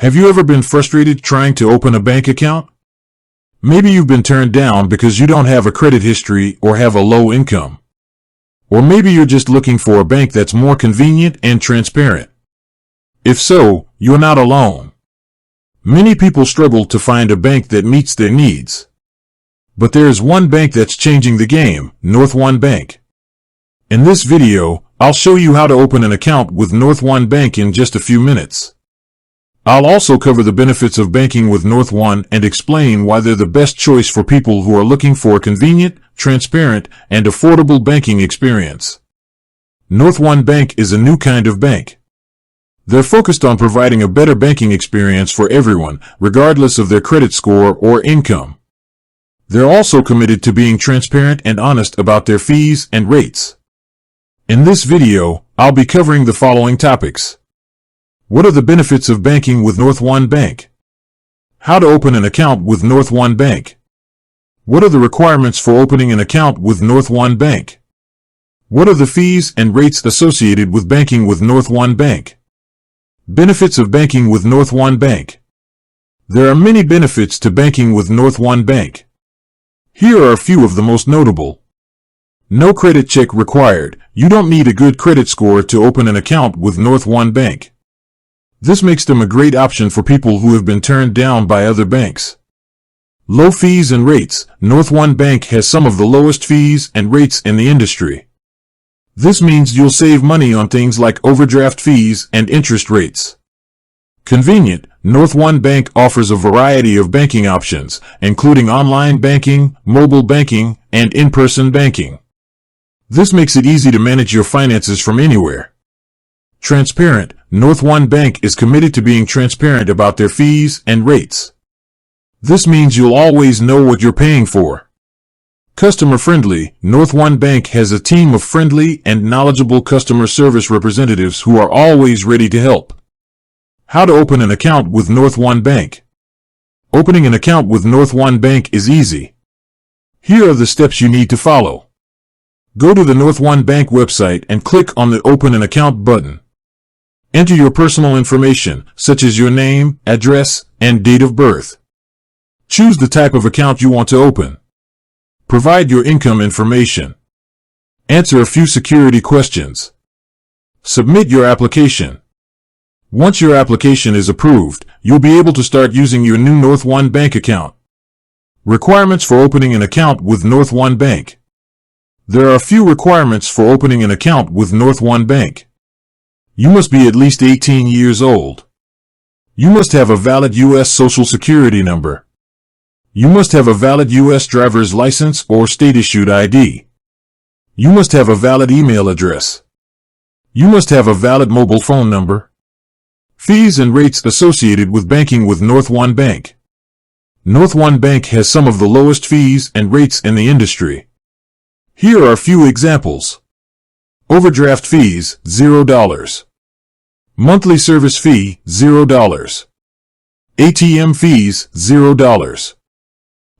Have you ever been frustrated trying to open a bank account? Maybe you've been turned down because you don't have a credit history or have a low income. Or maybe you're just looking for a bank that's more convenient and transparent. If so, you're not alone. Many people struggle to find a bank that meets their needs. But there is one bank that's changing the game, NorthOne Bank. In this video, I'll show you how to open an account with NorthOne Bank in just a few minutes. I'll also cover the benefits of banking with NorthOne and explain why they're the best choice for people who are looking for a convenient, transparent, and affordable banking experience. NorthOne Bank is a new kind of bank. They're focused on providing a better banking experience for everyone, regardless of their credit score or income. They're also committed to being transparent and honest about their fees and rates. In this video, I'll be covering the following topics. What are the benefits of banking with NorthOne Bank? How to open an account with NorthOne Bank? What are the requirements for opening an account with NorthOne Bank? What are the fees and rates associated with banking with NorthOne Bank? Benefits of banking with NorthOne Bank. There are many benefits to banking with NorthOne Bank. Here are a few of the most notable. No credit check required. You don't need a good credit score to open an account with NorthOne Bank. This makes them a great option for people who have been turned down by other banks. Low fees and rates. NorthOne Bank has some of the lowest fees and rates in the industry. This means you'll save money on things like overdraft fees and interest rates. Convenient. NorthOne Bank offers a variety of banking options, including online banking, mobile banking, and in-person banking. This makes it easy to manage your finances from anywhere. Transparent. NorthOne Bank is committed to being transparent about their fees and rates. This means you'll always know what you're paying for. Customer friendly. NorthOne Bank has a team of friendly and knowledgeable customer service representatives who are always ready to help. How to open an account with NorthOne Bank. Opening an account with NorthOne Bank is easy. Here are the steps you need to follow. Go to the NorthOne Bank website and click on the Open an Account button. Enter your personal information, such as your name, address, and date of birth. Choose the type of account you want to open. Provide your income information. Answer a few security questions. Submit your application. Once your application is approved, you'll be able to start using your new NorthOne Bank account. Requirements for opening an account with NorthOne Bank. There are a few requirements for opening an account with NorthOne Bank. You must be at least 18 years old. You must have a valid U.S. Social Security number. You must have a valid U.S. driver's license or state-issued ID. You must have a valid email address. You must have a valid mobile phone number. Fees and rates associated with banking with NorthOne Bank. NorthOne Bank has some of the lowest fees and rates in the industry. Here are a few examples. Overdraft fees, $0. Monthly service fee, $0. ATM fees, $0.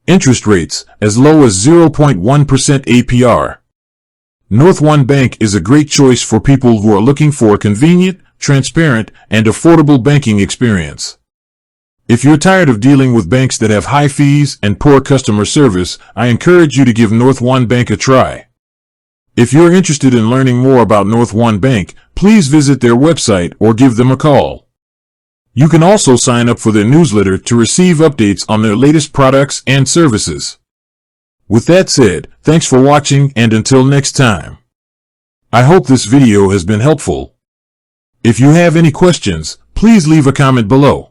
Interest rates, as low as 0.1% APR. NorthOne Bank is a great choice for people who are looking for a convenient, transparent, and affordable banking experience. If you're tired of dealing with banks that have high fees and poor customer service, I encourage you to give NorthOne Bank a try. If you're interested in learning more about NorthOne Bank, please visit their website or give them a call. You can also sign up for their newsletter to receive updates on their latest products and services. With that said, thanks for watching, and until next time. I hope this video has been helpful. If you have any questions, please leave a comment below.